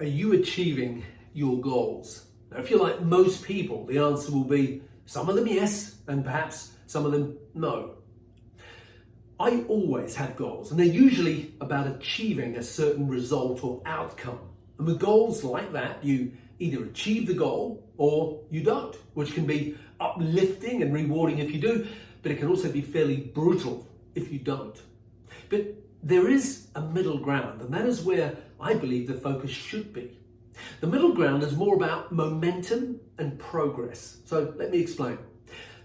Are you achieving your goals? Now, if you're like most people, the answer will be some of them yes, and perhaps some of them no. I always have goals, and they're usually about achieving a certain result or outcome. And with goals like that, you either achieve the goal or you don't, which can be uplifting and rewarding if you do, but it can also be fairly brutal if you don't. But there is a middle ground, and that is where I believe the focus should be. The middle ground is more about momentum and progress. So let me explain.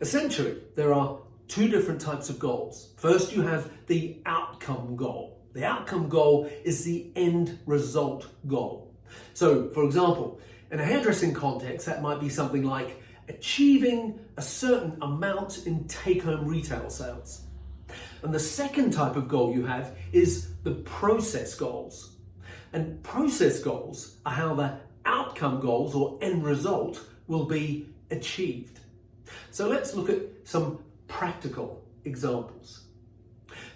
Essentially, there are two different types of goals. First, you have the outcome goal. The outcome goal is the end result goal. So, for example, in a hairdressing context, that might be something like achieving a certain amount in take-home retail sales. And the second type of goal you have is the process goals. And process goals are how the outcome goals or end result will be achieved. So let's look at some practical examples.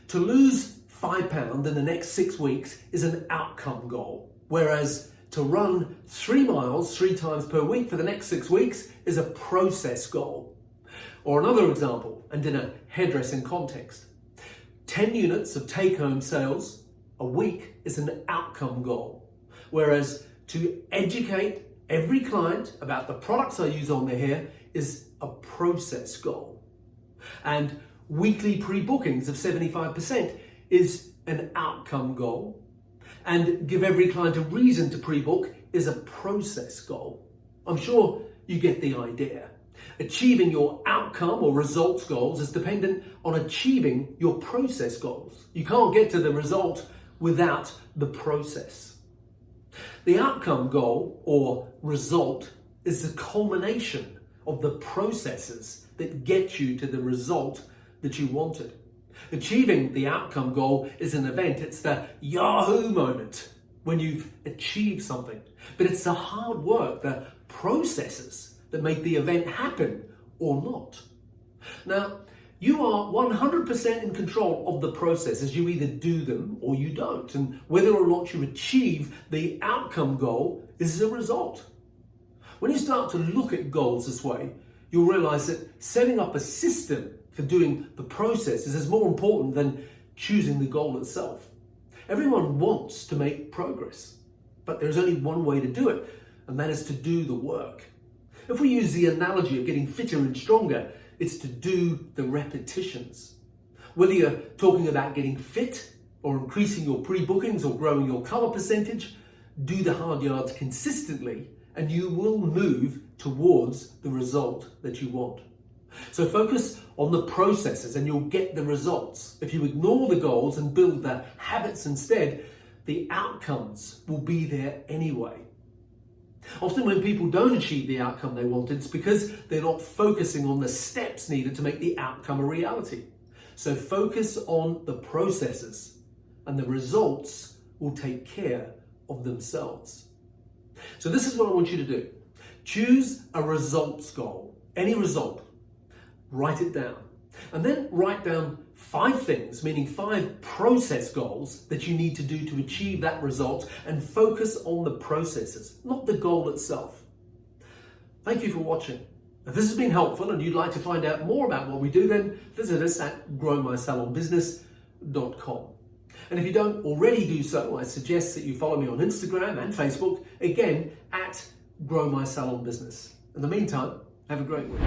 To lose £5 in the next 6 weeks is an outcome goal, whereas to run 3 miles 3 times per week for the next 6 weeks is a process goal. Or another example, and in a hairdressing context, 10 units of take-home sales a week is an outcome goal, whereas to educate every client about the products I use on their hair is a process goal. And weekly pre-bookings of 75% is an outcome goal. And give every client a reason to pre-book is a process goal. I'm sure you get the idea. Achieving your outcome or results goals is dependent on achieving your process goals. You can't get to the result without the process. The outcome goal or result is the culmination of the processes that get you to the result that you wanted. Achieving the outcome goal is an event. It's the Yahoo moment when you've achieved something. But it's the hard work, the processes that make the event happen or not. Now, you are 100% in control of the processes. You either do them or you don't. And whether or not you achieve the outcome goal is a result. When you start to look at goals this way, you'll realize that setting up a system for doing the processes is more important than choosing the goal itself. Everyone wants to make progress, but there's only one way to do it, and that is to do the work. If we use the analogy of getting fitter and stronger, it's to do the repetitions. Whether you're talking about getting fit or increasing your pre-bookings or growing your color percentage, do the hard yards consistently and you will move towards the result that you want. So focus on the processes and you'll get the results. If you ignore the goals and build the habits instead, the outcomes will be there anyway. Often when people don't achieve the outcome they wanted, it's because they're not focusing on the steps needed to make the outcome a reality. So focus on the processes and the results will take care of themselves. So this is what I want you to do. Choose a results goal, any result. Write it down. And then write down 5 things, meaning 5 process goals that you need to do to achieve that result, and focus on the processes, not the goal itself. Thank you for watching. If this has been helpful and you'd like to find out more about what we do, then visit us at growmysalonbusiness.com. And if you don't already do so, I suggest that you follow me on Instagram and Facebook, again, at growmysalonbusiness. In the meantime, have a great week.